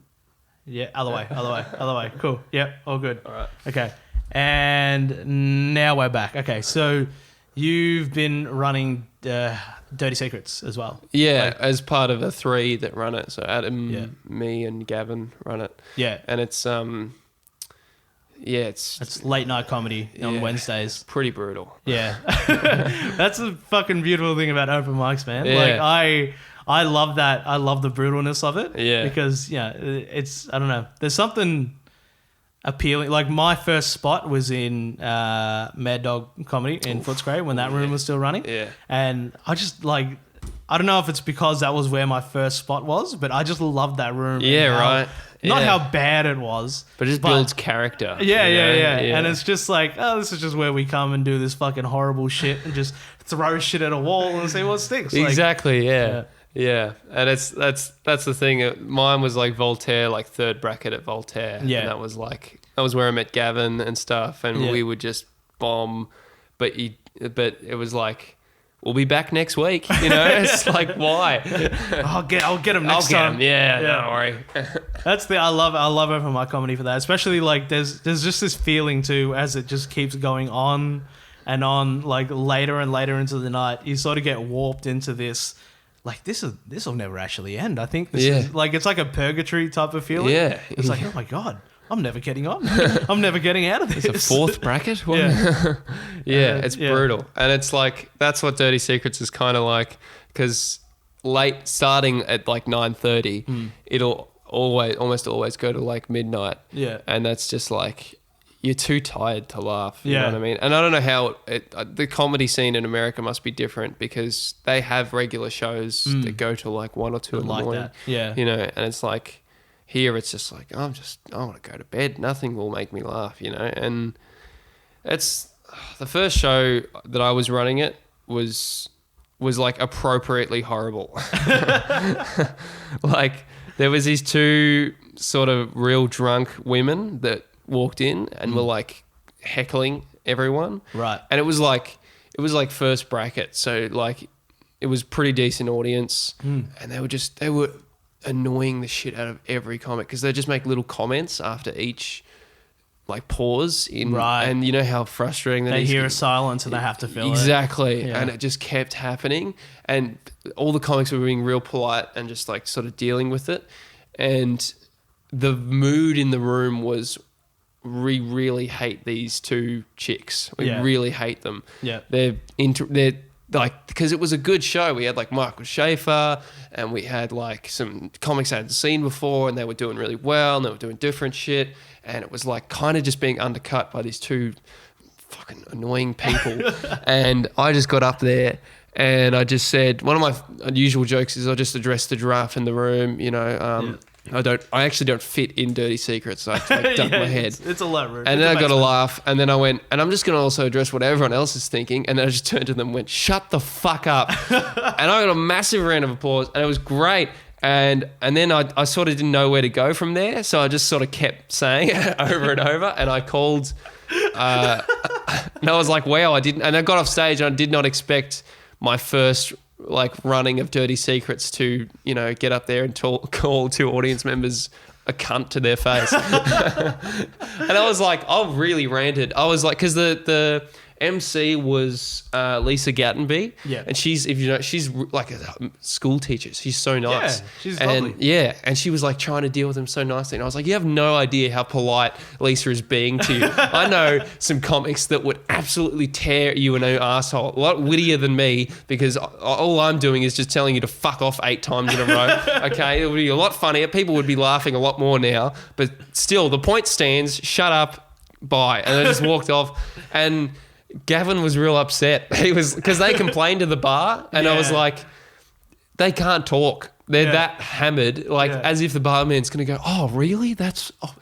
Yeah, other way. Cool. Yeah, all good. all right. Okay. And now we're back. Okay, so you've been running Dirty Secrets as well. Yeah, as part of a 3 that run it. So Adam, Yeah. me, and Gavin run it, Yeah. and it's It's late night comedy on Yeah. Wednesdays. pretty brutal. Yeah. That's the fucking beautiful thing about open mics, man. Yeah. Like I love that. I love the brutalness of it. Yeah. Because it's I don't know. There's something appealing. Like my first spot was in Mad Dog Comedy in Footscray when that room was still running. Yeah. And I just like, I don't know if it's because that was where my first spot was, but I just loved that room. Yeah, and right. Not Yeah. how bad it was. But it just builds character. Yeah, you know? yeah. And it's just like, oh, this is just where we come and do this fucking horrible shit and just throw shit at a wall and see what sticks. Like, Exactly, yeah. And that's the thing. Mine was like Voltaire, like third bracket at Voltaire. Yeah. And that was where I met Gavin and stuff, and Yeah. we would just bomb. But it was like, we'll be back next week. You know, it's like, why? I'll get him next I'll get time. him. Yeah, don't worry. That's I love open mic comedy for that. Especially like there's just this feeling too as it just keeps going on and on, like later and later into the night, you sort of get warped into this. Like this will never actually end. I think this is like it's like a purgatory type of feeling. Yeah. It's like, oh my God, I'm never getting on. I'm never getting out of this. It's a fourth bracket? What? Yeah. It's Yeah. brutal. And it's like, that's what Dirty Secrets is kind of like, because starting at like 9:30, it'll almost always go to like midnight. Yeah. And that's just like, you're too tired to laugh. You Yeah. know what I mean? And I don't know how the comedy scene in America must be different because they have regular shows that go to like 1 or 2 in the like morning. that. Yeah. You know, and it's like here it's just like I want to go to bed. Nothing will make me laugh. You know, and it's the first show that I was running it was like appropriately horrible. Like there was these 2 sort of real drunk women that walked in and were like heckling everyone. Right. And it was like first bracket. So like it was pretty decent audience and they were annoying the shit out of every comic because they just make little comments after each like pause in, right. And you know how frustrating that they is. hear a silence and they have to fill exactly. it. Yeah. And it just kept happening. And all the comics were being real polite and just like sort of dealing with it. And the mood in the room was we really hate these 2 chicks. We really hate them. Yeah. They're like, because it was a good show. We had like Michael Schaefer and we had like some comics I hadn't seen before and they were doing really well and they were doing different shit. And it was like kind of just being undercut by these 2 fucking annoying people. And I just got up there and I just said, one of my unusual jokes is I'll just address the giraffe in the room, you know, I actually don't fit in Dirty Secrets. So I have to like duck my head. It's a lot rude. And then I got a laugh. And then I went, and I'm just going to also address what everyone else is thinking. And then I just turned to them and went, shut the fuck up. And I got a massive round of applause and it was great. And then I sort of didn't know where to go from there. So I just sort of kept saying it over and over. And I called, and I was like, wow, and I got off stage and I did not expect my first like running of Dirty Secrets to, you know, get up there and call 2 audience members a cunt to their face. And I was like, I really ranted. I was like, because the MC was Lisa Gattenby. Yeah. And she's like a school teacher. She's so nice. Yeah, she's and lovely. Yeah. And she was like trying to deal with him so nicely. And I was like, you have no idea how polite Lisa is being to you. I know some comics that would absolutely tear you a new asshole. A lot wittier than me because all I'm doing is just telling you to fuck off 8 times in a row. Okay. It would be a lot funnier. People would be laughing a lot more now. But still, the point stands. Shut up. Bye. And I just walked off. And Gavin was real upset. He was because they complained to the bar, and I was like, they can't talk. They're that hammered, like as if the barman's gonna go, oh really?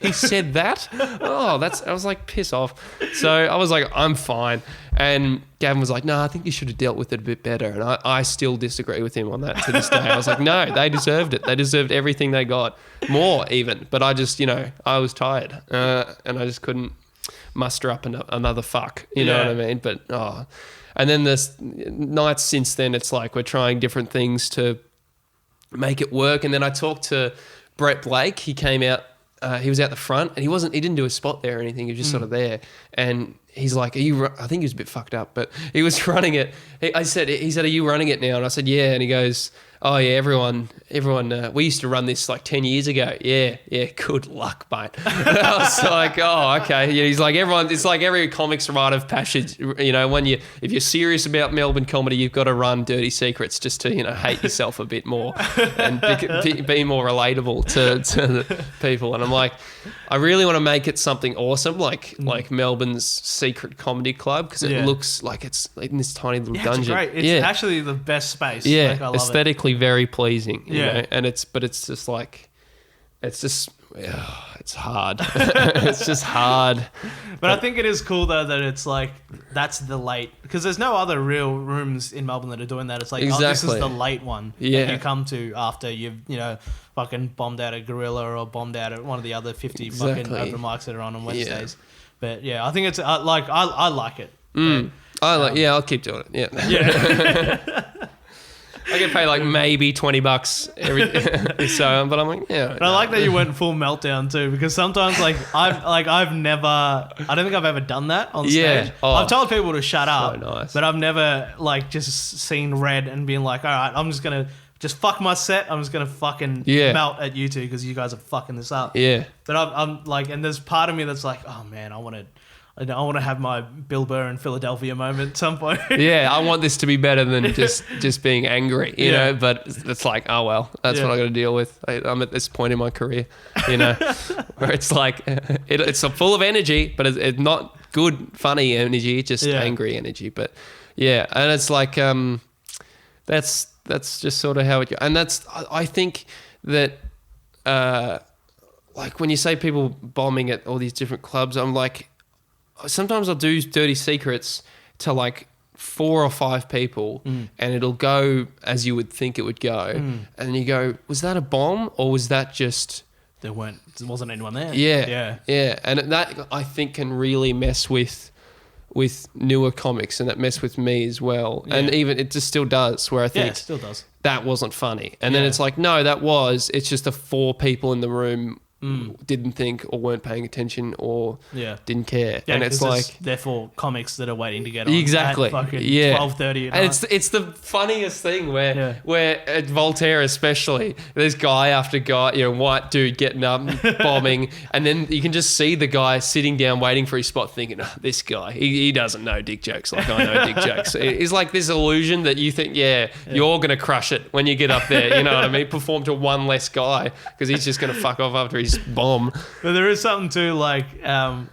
He said that? I was like, piss off. So I was like, I'm fine. And Gavin was like, no, I think you should have dealt with it a bit better. And I still disagree with him on that to this day. I was like, no, they deserved it. They deserved everything they got, more even. But I just, you know, I was tired, and I just couldn't muster up another fuck, you know what I mean? But and then this nights since then, it's like we're trying different things to make it work. And then I talked to Brett Blake. He came out, he was out the front, and he didn't do a spot there or anything. He was just sort of there, and he's like, I think he was a bit fucked up, but he was running it. He said, are you running it now? And I said, yeah. And he goes, oh yeah, everyone, we used to run this like 10 years ago. Yeah, good luck, mate. And I was like, oh, okay. Yeah, he's like, it's like every comics rite of passage, you know, if you're serious about Melbourne comedy, you've got to run Dirty Secrets just to, you know, hate yourself a bit more and be more relatable to the people. And I'm like, I really want to make it something awesome, like Melbourne's secret comedy club, because it looks like it's in this tiny little dungeon. It's great. It's actually the best space. Yeah, like, I love aesthetically very pleasing. You Yeah. know? And it's just like, it's hard. It's just hard. But I think it is cool though that it's like that's the late, because there's no other real rooms in Melbourne that are doing that. It's like, oh, this is the late one that you come to after you've, you know, fucking bombed out a Gorilla or bombed out at one of the other 50 fucking open mics that are on Wednesdays. But yeah, I think it's I like it. But, I'll keep doing it. Yeah. I get paid like maybe $20 every so, but I'm like, yeah. But I like that you went full meltdown too, because sometimes I don't think I've ever done that on stage. I've told people to shut up, nice. but I've never like just seen red and been like, all right, I'm just gonna just fuck my set. I'm just gonna fucking melt at you two because you guys are fucking this up. Yeah. But I'm like, and there's part of me that's like, oh man, I want I want to have my Bill Burr in Philadelphia moment at some point. Yeah, I want this to be better than just being angry, you know. But it's like, oh well, that's what I got to deal with. I'm at this point in my career, you know, where it's like it's full of energy, but it's not good, funny energy, just angry energy. But yeah, and it's like that's just sort of how it goes. And I think that like when you say people bombing at all these different clubs, I'm like, sometimes I'll do dirty secrets to like 4 or 5 people and it'll go as you would think it would go. And you go, was that a bomb or was that just... There wasn't anyone there. Yeah. And that I think can really mess with newer comics, and that mess with me as well. Yeah. And even it just still does, where I think it still does. That wasn't funny. And then it's like, no, it's just the 4 people in the room didn't think or weren't paying attention or didn't care. Yeah, and it's like therefore comics that are waiting to get on exactly at fucking 12:30 at night. And it's the funniest thing where at Voltaire especially, there's guy after guy, you know, white dude getting up, bombing, and then you can just see the guy sitting down waiting for his spot thinking, oh, this guy, he doesn't know dick jokes like I know dick jokes. It's like this illusion that you think, you're going to crush it when you get up there, you know what I mean? Perform to one less guy because he's just going to fuck off after his bomb. But there is something too, like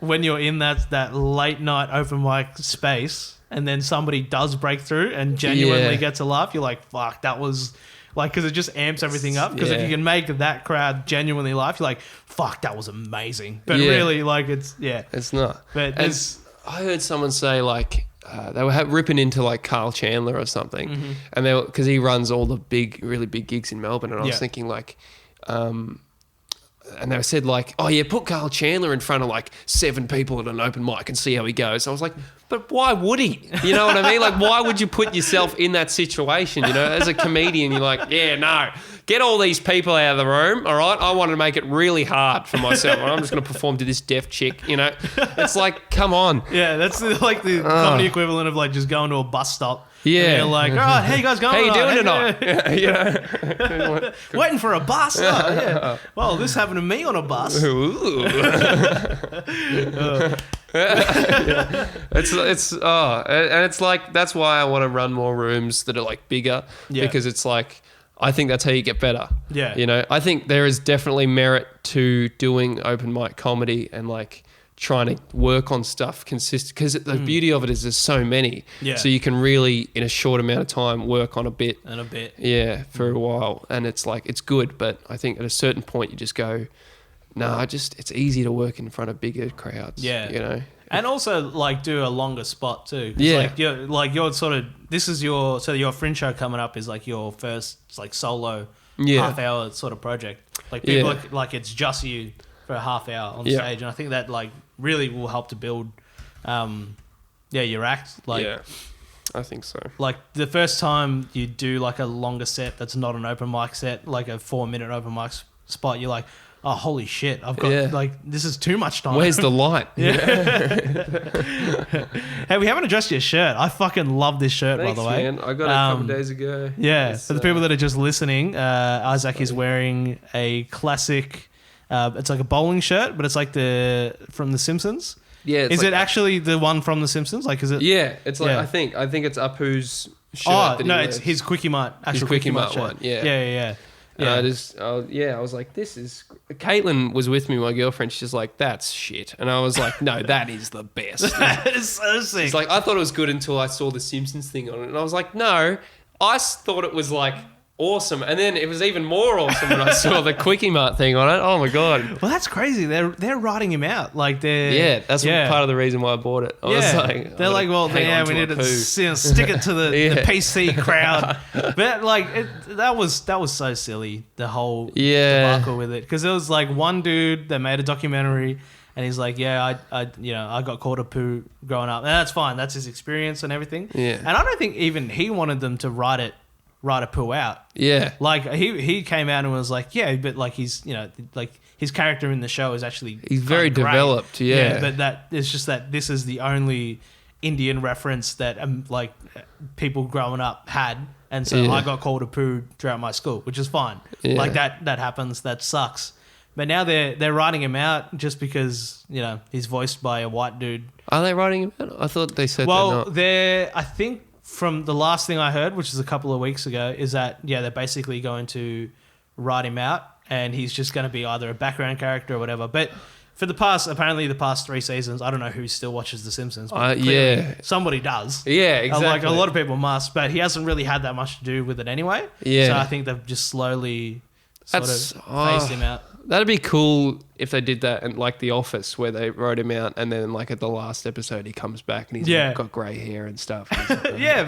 when you're in that late night open mic space and then somebody does break through and genuinely gets a laugh, you're like, fuck, that was like, because it just amps everything up. Because if you can make that crowd genuinely laugh, you're like, fuck, that was amazing. But really, like, it's not. But I heard someone say like they were ripping into like Carl Chandler or something, and because he runs all the really big gigs in Melbourne, and I was thinking like and they said like, oh yeah, put Carl Chandler in front of like 7 people at an open mic and see how he goes. I was like, but why would he? You know what I mean? Like, why would you put yourself in that situation? You know, as a comedian, you're like, no, get all these people out of the room. All right. I wanted to make it really hard for myself. I'm just going to perform to this deaf chick, you know? It's like, come on. Yeah. That's like the comedy equivalent of like just going to a bus stop. Yeah. And you're like, all right, how you guys going? How you doing tonight? You know? Waiting for a bus? Oh, yeah. Well, this happened to me on a bus. Ooh. And it's like, that's why I want to run more rooms that are like bigger, because it's like, I think that's how you get better. Yeah. You know, I think there is definitely merit to doing open mic comedy and like trying to work on stuff consistent, because the beauty of it is there's so many. Yeah. So you can really, in a short amount of time, work on a bit. Yeah, for a while. And it's like, it's good. But I think at a certain point you just go, it's easy to work in front of bigger crowds. Yeah. You know? And also like do a longer spot too. You're sort of, your Fringe show coming up is like your first like solo half hour sort of project. Like people like it's just you for a half hour on stage. And I think that like really will help to build your act. Like, yeah, I think so. Like the first time you do like a longer set that's not an open mic set, like a 4-minute open mic spot, you're like, oh, holy shit, I've got like, this is too much time. Where's the light? Hey, we haven't addressed your shirt. I fucking love this shirt, Thanks, by the way. Man. I got it a couple days ago. Yeah. For the people that are just listening, Isaac is wearing a classic, it's like a bowling shirt, but it's like from The Simpsons. Yeah. Is it actually the one from The Simpsons? Like, is it? Yeah. It's like, I think it's Apu's shirt. Oh, no, it's his Quickie Mart. His Quickie Mart one. Yeah. Yeah. I was like, this is... Caitlin was with me, my girlfriend. She's like, that's shit. And I was like, no, that is the best. That is so sick. It's like, I thought it was good until I saw the Simpsons thing on it. And I was like, no, I thought it was like awesome. And then it was even more awesome when I saw the Quickie Mart thing on it. Oh my God. Well, that's crazy. They're writing him out. Like that's part of the reason why I bought it. I was like, they're like, well, we need to stick it to the PC crowd. But like, that was so silly, the whole debacle with it. Because it was like one dude that made a documentary and he's like, I got called a poo growing up. And that's fine. That's his experience and everything. Yeah. And I don't think even he wanted them to write a poo out. Yeah. Like he came out and was like, but like he's, like his character in the show is actually he's very developed. Yeah. But that it's just that this is the only Indian reference that like people growing up had. And so I got called a poo throughout my school, which is fine. Yeah. Like that happens. That sucks. But now they're writing him out just because, you know, he's voiced by a white dude. Are they writing him out? I thought they said Well, they're not. I think from the last thing I heard, which is a couple of weeks ago, is that, yeah, they're basically going to write him out and he's just going to be either a background character or whatever. But for the past 3 seasons, I don't know who still watches The Simpsons. But Yeah. somebody does. Yeah, exactly. Like a lot of people must, but he hasn't really had that much to do with it anyway. Yeah. So I think they've just slowly sort of phased him out. That'd be cool if they did that, and like The Office, where they wrote him out, and then like at the last episode, he comes back and he's like, got grey hair and stuff. And he's like, Yeah,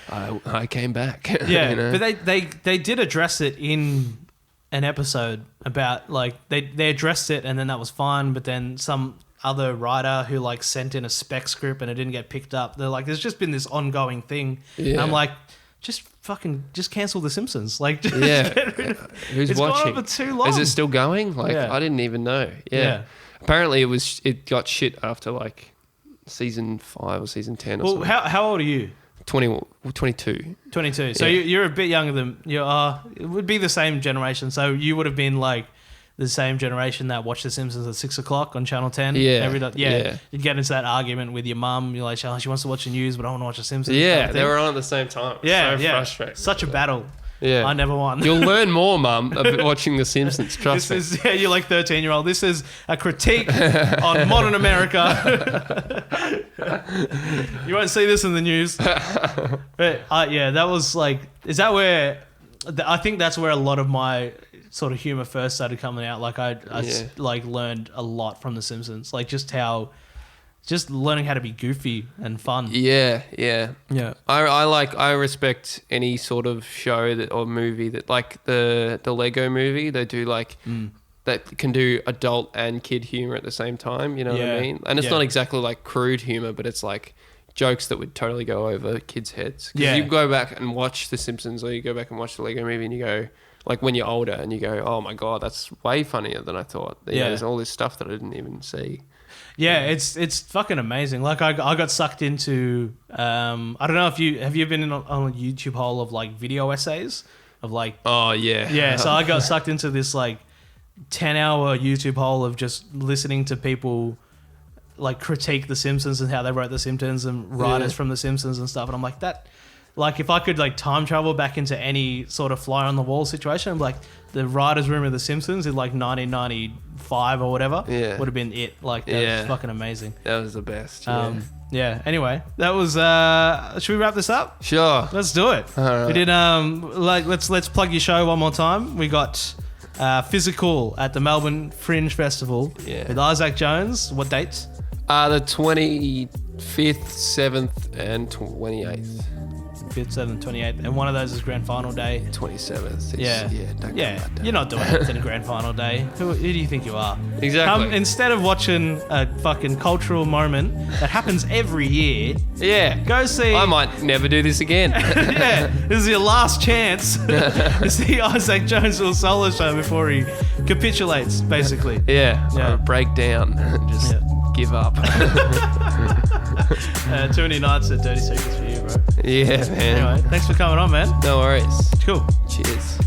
but I came back. yeah, you know? but they did address it in an episode about like they addressed it, and then that was fine. But then some other writer who like sent in a spec script and it didn't get picked up. They're like, there's just been this ongoing thing. Yeah. And I'm like, just cancel The Simpsons. Like, just get rid of, Who's it's watching? gone on for too long. Is it still going? Like, Yeah. I didn't even know. Yeah. Apparently, it got shit after like season 5 or season 10 or Well, something. how old are you? 22. 22. So Yeah. you're a bit younger than you are. It would be the same generation. So you would have been like the same generation that watched The Simpsons at 6 o'clock on Channel 10. Yeah. Yeah. You'd get into that argument with your mum. You're like, oh, she wants to watch the news, but I want to watch The Simpsons. Yeah, kind of they thing. were on at the same time. Yeah, So yeah. frustrating. Such a battle. Yeah. I never won. You'll learn more, Mum, of watching The Simpsons. Trust me. You're like 13-year-old. This is a critique on modern America. You won't see this in the news. But yeah, that was like, is that where, I think that's where a lot of my sort of humor first started coming out. Like I like learned a lot from The Simpsons, like just learning how to be goofy and fun. Yeah. I respect any sort of show that or movie that, like the Lego movie, they do like that can do adult and kid humor at the same time, you know what I mean? And it's not exactly like crude humor, but it's like jokes that would totally go over kids' heads. Because you go back and watch The Simpsons, or you go back and watch the Lego movie and you go, like when you're older and you go, oh my God, that's way funnier than I thought. You know, there's all this stuff that I didn't even see. Yeah, it's fucking amazing. Like I got sucked into I don't know if have you been on a YouTube hole of like video essays of like so I got sucked into this like 10-hour YouTube hole of just listening to people like critique The Simpsons and how they wrote The Simpsons and writers from The Simpsons and stuff, and I'm like that. Like if I could like time travel back into any sort of fly on the wall situation, I'm like the writer's room of The Simpsons in like 1995 or whatever would have been it. Like that was fucking amazing. That was the best. Anyway, that was should we wrap this up? Sure. Let's do it. All right. We did let's plug your show one more time. We got Physicool at the Melbourne Fringe Festival with Isaac Jones. What dates? The 25th, 7th and 28th. 5th, 7th, 28th, and one of those is grand final day. 27th. You're not doing it in a grand final day. Who do you think you are? Exactly. Instead of watching a fucking cultural moment that happens every year, go see. I might never do this again. This is your last chance to see Isaac Jones do a solo show before he capitulates, basically. Or break down and just give up. Too many nights at Dirty Secrets for you, bro. Yeah, man. Anyway, thanks for coming on, man. No worries. Cool. Cheers.